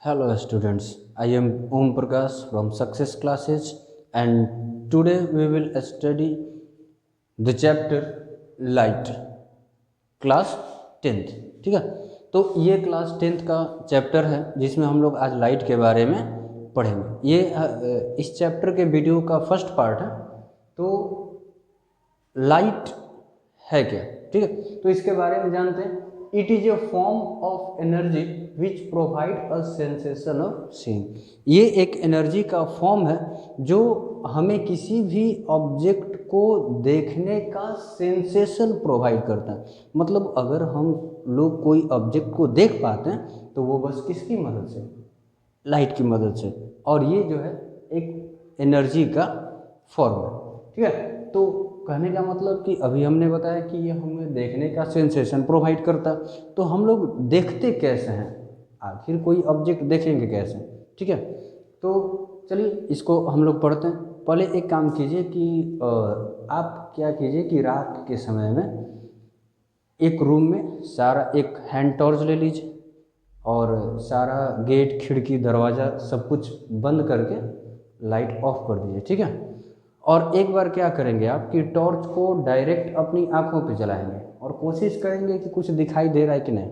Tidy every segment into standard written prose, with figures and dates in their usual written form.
Hello students, I am Om Prakash from Success Classes and today we will study the chapter Light, class 10th। ठीक है, तो ये class 10th का chapter है जिसमें हम लोग आज लाइट के बारे में पढ़ेंगे। ये इस चैप्टर के वीडियो का फर्स्ट पार्ट है। तो लाइट है क्या, ठीक है, तो इसके बारे में जानते हैं। It is a form of energy which provide a sensation of seeing. ये एक एनर्जी का फॉर्म है जो हमें किसी भी ऑब्जेक्ट को देखने का सेंसेशन प्रोवाइड करता है। मतलब अगर हम लोग कोई ऑब्जेक्ट को देख पाते हैं तो वो बस किसकी मदद से, लाइट की मदद से। और ये जो है एक एनर्जी का फॉर्म है, ठीक है। तो कहने का मतलब कि अभी हमने बताया कि ये हमें देखने का सेंसेशन प्रोवाइड करता है। तो हम लोग देखते कैसे हैं, आखिर कोई ऑब्जेक्ट देखेंगे कैसे, ठीक है। तो चलिए इसको हम लोग पढ़ते हैं। पहले एक काम कीजिए कि आप क्या कीजिए कि रात के समय में एक रूम में सारा एक हैंड टॉर्च ले लीजिए और सारा गेट खिड़की दरवाज़ा सब कुछ बंद करके लाइट ऑफ कर दीजिए, ठीक है। और एक बार क्या करेंगे आप कि टॉर्च को डायरेक्ट अपनी आंखों पे जलाएंगे और कोशिश करेंगे कि कुछ दिखाई दे रहा है कि नहीं।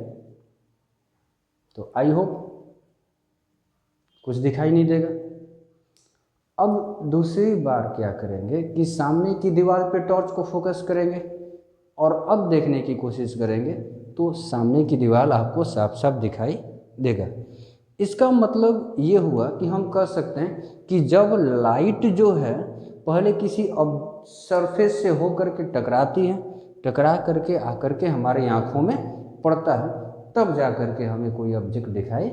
तो आई होप कुछ दिखाई नहीं देगा। अब दूसरी बार क्या करेंगे कि सामने की दीवार पे टॉर्च को फोकस करेंगे और अब देखने की कोशिश करेंगे तो सामने की दीवार आपको साफ साफ दिखाई देगा। इसका मतलब ये हुआ कि हम कह सकते हैं कि जब लाइट जो है पहले किसी सरफेस से होकर के टकराती है, टकरा करके आकर के हमारी आँखों में पड़ता है, तब जा कर के हमें कोई ऑब्जेक्ट दिखाई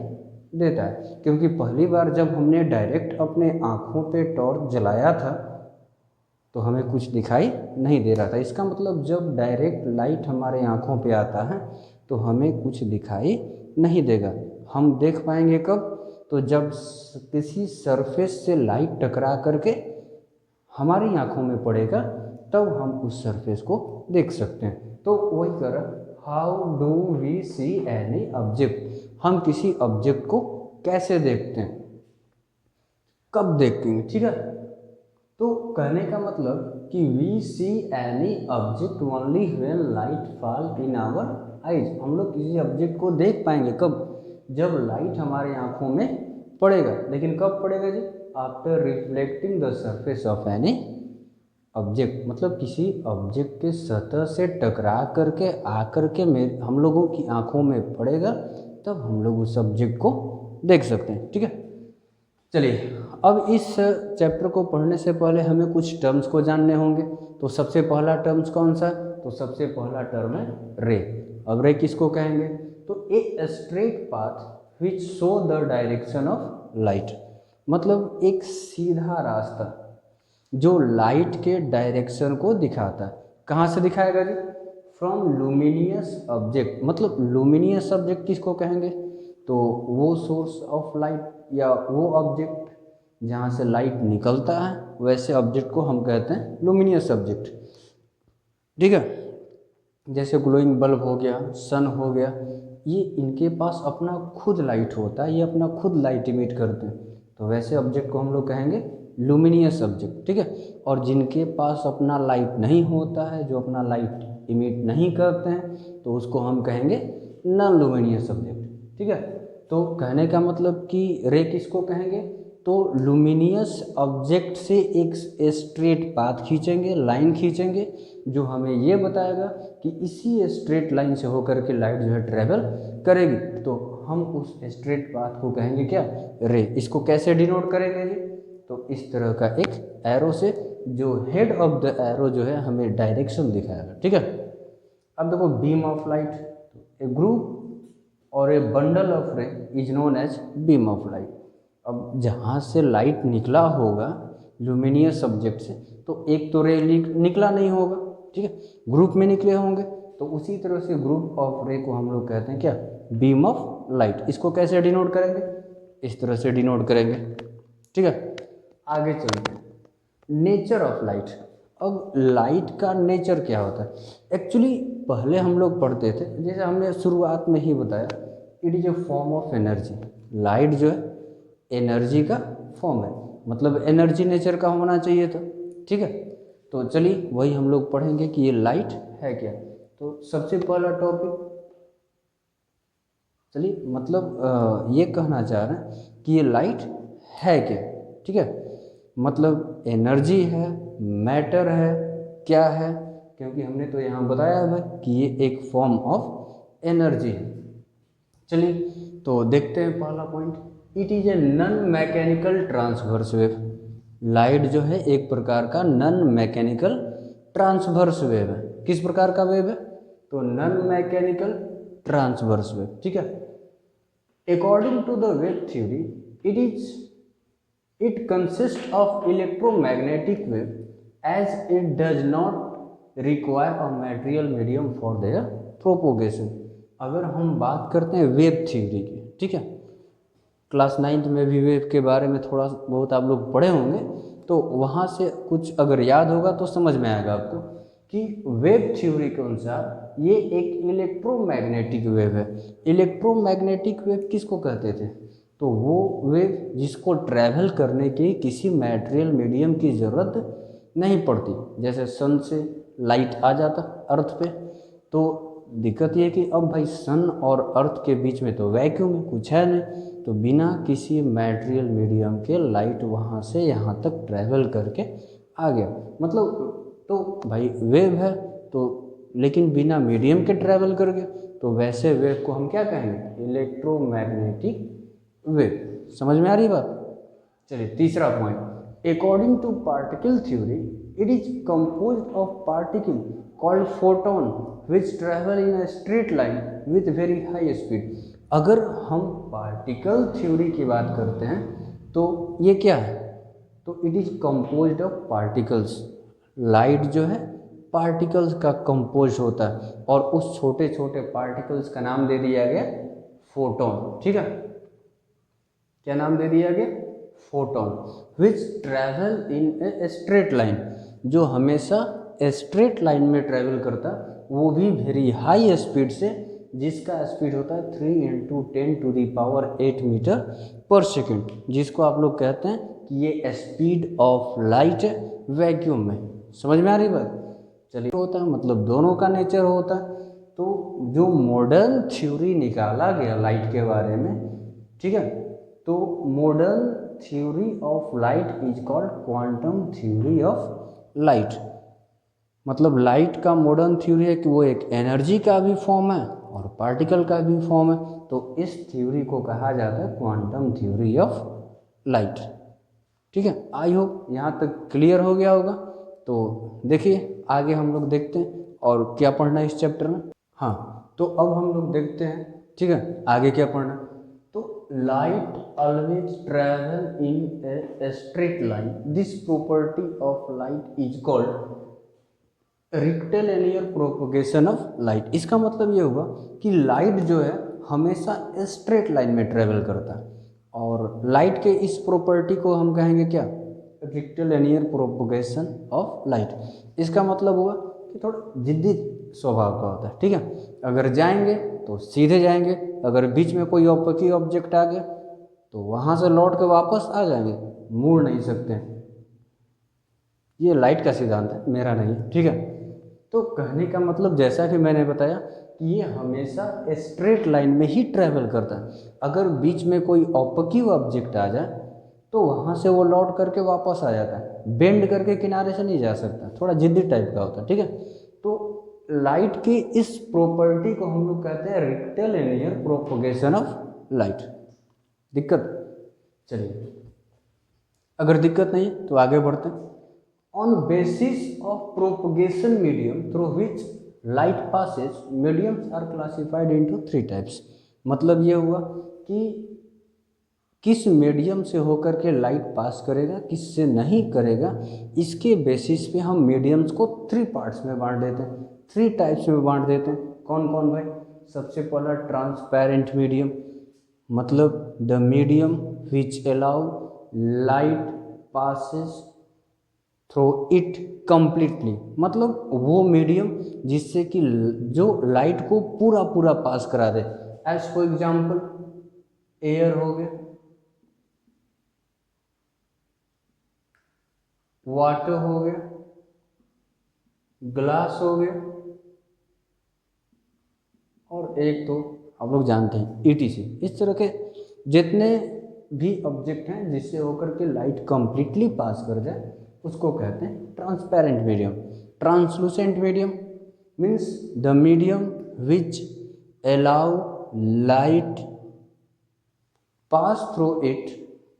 देता है। क्योंकि पहली बार जब हमने डायरेक्ट अपने आँखों पे टॉर्च जलाया था तो हमें कुछ दिखाई नहीं दे रहा था। इसका मतलब जब डायरेक्ट लाइट हमारे आँखों पे आता है तो हमें कुछ दिखाई नहीं देगा। हम देख पाएंगे कब, तो जब किसी सरफेस से लाइट टकरा करके हमारी आँखों में पड़ेगा तब हम उस सरफेस को देख सकते हैं। तो वही कर how do we see any object, हम किसी ऑब्जेक्ट को कैसे देखते हैं, कब देखते हैं, ठीक है। तो कहने का मतलब कि we see any object only when light fall in our eyes. हम लोग किसी ऑब्जेक्ट को देख पाएंगे कब, जब लाइट हमारे आँखों में पड़ेगा। लेकिन कब पड़ेगा जी, after reflecting the surface of any object. मतलब किसी ऑब्जेक्ट के सतह से टकरा करके आकर के हम लोगों की आँखों में पड़ेगा तब हम लोग उस ऑब्जेक्ट को देख सकते हैं, ठीक है। चलिए अब इस चैप्टर को पढ़ने से पहले हमें कुछ टर्म्स को जानने होंगे। तो सबसे पहला टर्म्स कौन सा है, तो सबसे पहला टर्म है रे। अब रे किसको कहेंगे, तो a straight path which show the direction of light. मतलब एक सीधा रास्ता जो लाइट के डायरेक्शन को दिखाता है। कहाँ से दिखाएगा जी, फ्रॉम लुमिनियस ऑब्जेक्ट। मतलब लुमिनियस ऑब्जेक्ट किसको कहेंगे, तो वो सोर्स ऑफ लाइट या वो ऑब्जेक्ट जहाँ से लाइट निकलता है, वैसे ऑब्जेक्ट को हम कहते हैं लुमिनियस ऑब्जेक्ट, ठीक है। जैसे ग्लोइंग बल्ब हो गया, सन हो गया, ये इनके पास अपना खुद लाइट होता है, ये अपना खुद लाइट इमिट करते हैं। तो वैसे ऑब्जेक्ट को हम लोग कहेंगे लुमिनियस ऑब्जेक्ट, ठीक है। और जिनके पास अपना लाइट नहीं होता है, जो अपना लाइट इमिट नहीं करते हैं, तो उसको हम कहेंगे नॉन लुमिनियस ऑब्जेक्ट, ठीक है। तो कहने का मतलब कि रे किसको कहेंगे, तो लुमिनियस ऑब्जेक्ट से एक स्ट्रेट पाथ खींचेंगे, लाइन खींचेंगे, जो हमें ये बताएगा कि इसी स्ट्रेट लाइन से होकर के लाइट जो है ट्रेवल करेगी। तो हम उस स्ट्रेट पाथ को कहेंगे क्या, रे। इसको कैसे डिनोट करेंगे जी, तो इस तरह का एक एरो से, जो हेड ऑफ द एरो जो है हमें डायरेक्शन दिखाएगा, ठीक है। अब देखो beam of light, a group or a bundle of ray is known as beam of light. अब जहाँ से लाइट निकला होगा लुमिनियस ऑब्जेक्ट से, तो एक तो रे निकला नहीं होगा, ठीक है, ग्रुप में निकले होंगे। तो उसी तरह से ग्रुप ऑफ रे को हम लोग कहते हैं क्या, बीम ऑफ लाइट। इसको कैसे डिनोट करेंगे, इस तरह से डिनोट करेंगे, ठीक है। आगे चलते हैं, नेचर ऑफ लाइट। अब लाइट का नेचर क्या होता है, एक्चुअली पहले हम लोग पढ़ते थे, जैसे हमने शुरुआत में ही बताया it is a form of energy. Light जो है एनर्जी का फॉर्म है, मतलब एनर्जी नेचर का होना चाहिए था। ठीक है, तो चलिए वही हम लोग पढ़ेंगे कि ये लाइट है क्या। तो सबसे पहला टॉपिक, चलिए मतलब ये कहना चाह रहे हैं कि ये लाइट है क्या। ठीक है, मतलब एनर्जी है, मैटर है, क्या है, क्योंकि हमने तो यहाँ बताया है कि ये एक फॉर्म ऑफ एनर्जी है। चलिए तो देखते हैं पहला point, it is a non mechanical transverse wave. Light जो है एक प्रकार का नॉन मैकेनिकल ट्रांसवर्स वेव है। किस प्रकार का वेव है? तो नॉन मैकेनिकल ट्रांसवर्स वेव। ठीक है, according to the wave theory it consists of electromagnetic wave as it does not require a material medium for their propagation। अगर हम बात करते हैं वेव थ्योरी की, ठीक है, क्लास 9th में भी वेव के बारे में थोड़ा बहुत आप लोग पढ़े होंगे, तो वहाँ से कुछ अगर याद होगा तो समझ में आएगा आपको कि वेव थ्योरी के अनुसार ये एक इलेक्ट्रोमैग्नेटिक वेव है। इलेक्ट्रोमैग्नेटिक वेव किसको कहते थे? तो वो वेव जिसको ट्रैवल करने के किसी मटेरियल मीडियम की ज़रूरत नहीं पड़ती। जैसे सन से लाइट आ जाता अर्थ पे, तो दिक्कत ये है कि अब भाई सन और अर्थ के बीच में तो वैक्यूम है, कुछ है नहीं, तो बिना किसी मटेरियल मीडियम के लाइट वहाँ से यहाँ तक ट्रैवल करके आ गया। मतलब तो भाई वेव है तो, लेकिन बिना मीडियम के ट्रैवल कर गया, तो वैसे वेव को हम क्या कहेंगे? Electromagnetic wave. समझ में आ रही बात? चलिए तीसरा point, according to particle theory it is composed of particle called photon which travel in a straight line with very high speed. अगर हम पार्टिकल थ्योरी की बात करते हैं तो ये क्या है? तो it is composed of particles. Light जो है पार्टिकल्स का कंपोज होता है, और उस छोटे छोटे पार्टिकल्स का नाम दे दिया गया फोटोन। ठीक है, क्या नाम दे दिया गया? Photon. Which travel in a straight line, जो हमेशा स्ट्रेट लाइन में ट्रैवल करता, वो भी वेरी हाई स्पीड से, जिसका स्पीड होता है 3 × 10⁸ मीटर पर सेकेंड, जिसको आप लोग कहते हैं कि ये स्पीड ऑफ लाइट वैक्यूम में। समझ में आ रही बात? चलिए होता है, मतलब दोनों का नेचर होता है। तो जो मॉडर्न थ्योरी निकाला गया लाइट के बारे में, ठीक है, तो modern theory of light is called quantum theory of light. मतलब लाइट का मॉडर्न थ्योरी है कि वो एक एनर्जी का भी फॉर्म है और पार्टिकल का भी फॉर्म है, तो इस थ्योरी को कहा जाता है क्वांटम थ्योरी ऑफ लाइट। ठीक है, आई होप यहाँ तक क्लियर हो गया होगा। तो देखिए आगे हम लोग देखते हैं और क्या पढ़ना है इस चैप्टर में। हाँ, तो अब हम लोग देखते हैं, ठीक है, आगे क्या पढ़ना है। तो light always travel in a straight line, this property of light is called rectilinear propagation of light. इसका मतलब ये हुआ कि लाइट जो है हमेशा स्ट्रेट लाइन में ट्रेवल करता है, और लाइट के इस प्रॉपर्टी को हम कहेंगे क्या? Rectilinear propagation of light. इसका मतलब हुआ कि थोड़ा जिद्दी स्वभाव का होता है। ठीक है, अगर जाएंगे तो सीधे जाएंगे, अगर बीच में कोई ऑपोकी ऑब्जेक्ट आ गया तो वहाँ से लौट के वापस आ जाएंगे, मुड़ नहीं सकते। ये लाइट का सिद्धांत है, मेरा नहीं है। ठीक है, तो कहने का मतलब जैसा कि मैंने बताया कि ये हमेशा स्ट्रेट लाइन में ही ट्रैवल करता है। अगर बीच में कोई ऑपोकी ऑब्जेक्ट आ जाए तो वहाँ से वो लौट करके वापस आ जाता है, बेंड करके किनारे से नहीं जा सकता, थोड़ा जिद्दी टाइप का होता है। ठीक है, तो लाइट की इस प्रॉपर्टी को हम लोग कहते हैं रेक्टिलिनियर प्रोपगेशन ऑफ लाइट। दिक्कत? चलिए, अगर दिक्कत नहीं तो आगे बढ़ते हैं। On basis of propagation medium through which light passes, mediums are classified into 3 types. मतलब ये हुआ कि किस मीडियम से होकर के लाइट पास करेगा, किससे नहीं करेगा, इसके बेसिस पे हम मीडियम्स को 3 पार्ट्स में बांट देते हैं, 3 टाइप्स में बांट देते हैं। कौन कौन भाई? सबसे पहला ट्रांसपेरेंट मीडियम, मतलब the medium which allow light passes through it completely, मतलब वो मीडियम जिससे कि जो लाइट को पूरा पूरा पास करा दे, एज फॉर एग्जाम्पल एयर हो गया, वाटर हो गया, ग्लास हो गया, और एक तो आप लोग जानते हैं ईटीसी। इस तरह के जितने भी ऑब्जेक्ट हैं जिससे होकर के लाइट कंप्लीटली पास कर जाए उसको कहते हैं transparent medium. Translucent medium means the medium which allow light pass through it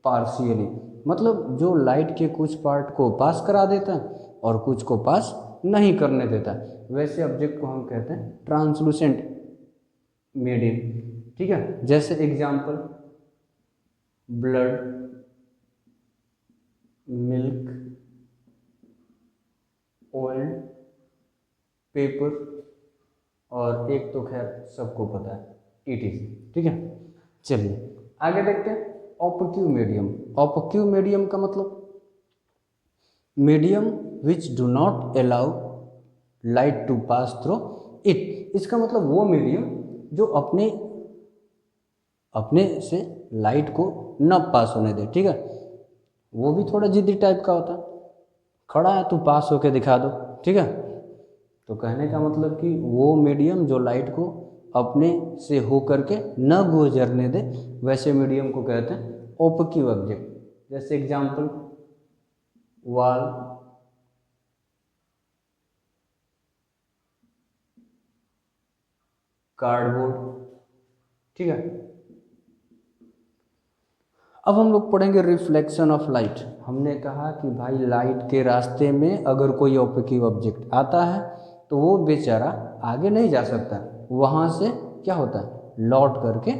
partially, मतलब जो लाइट के कुछ पार्ट को पास करा देता है और कुछ को पास नहीं करने देता, वैसे ऑब्जेक्ट को हम कहते हैं ट्रांसलूसेंट मीडियम। ठीक है, जैसे example blood, milk, oil, paper, और एक तो खैर सबको पता है ईटीसी। ठीक है, चलिए आगे देखते हैं ऑपक्यू मीडियम। ऑपक्यू मीडियम का मतलब medium which do not allow light to pass through it. इसका मतलब वो मीडियम जो अपने से लाइट को न पास होने दे। ठीक है, वो भी थोड़ा जिद्दी टाइप का होता है, खड़ा है तू पास होके दिखा दो। ठीक है, तो कहने का मतलब कि वो मीडियम जो लाइट को अपने से हो करके न गुजरने दे, वैसे मीडियम को कहते हैं ओपक्यू ऑब्जेक्ट। जैसे एग्जाम्पल वॉल, कार्डबोर्ड। ठीक है, अब हम लोग पढ़ेंगे रिफ्लेक्शन ऑफ लाइट। हमने कहा कि भाई लाइट के रास्ते में अगर कोई ऑपक्यू ऑब्जेक्ट आता है तो वो बेचारा आगे नहीं जा सकता, वहाँ से क्या होता है लौट करके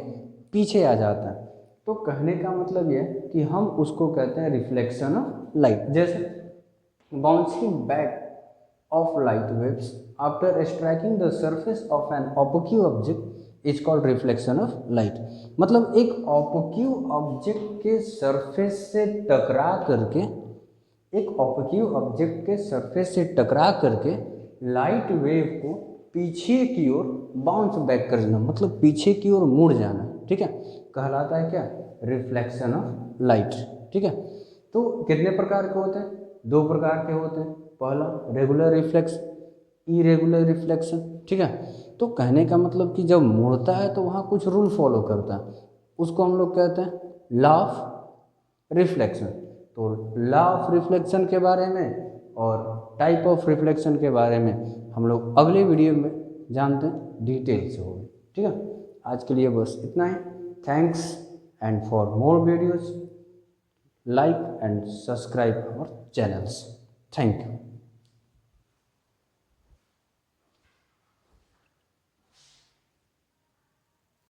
पीछे आ जाता है। तो कहने का मतलब ये है कि हम उसको कहते हैं रिफ्लेक्शन ऑफ लाइट। जैसे bouncing back of light waves after striking the surface of an opaque object is called reflection of light। मतलब एक ऑपक्यू ऑब्जेक्ट के सरफेस से टकरा करके लाइट वेव को पीछे की ओर बाउंस बैक कर जाना, मतलब पीछे की ओर मुड़ जाना। ठीक है, कहलाता है क्या रिफ्लेक्शन ऑफ लाइट। ठीक है, तो कितने प्रकार के होते हैं? दो प्रकार के होते हैं। पहला रेगुलर रिफ्लेक्स, इरेगुलर रिफ्लेक्शन। ठीक है, तो कहने का मतलब कि जब मुड़ता है तो वहाँ कुछ रूल फॉलो करता है, उसको हम लोग कहते हैं लॉ ऑफ रिफ्लेक्शन। तो लॉ ऑफ रिफ्लेक्शन के बारे में और टाइप ऑफ रिफ्लेक्शन के बारे में हम लोग अगले वीडियो में जानते हैं, डिटेल से होगी। ठीक है, आज के लिए बस इतना ही। Thanks, and for more videos like and subscribe our channels. Thank you.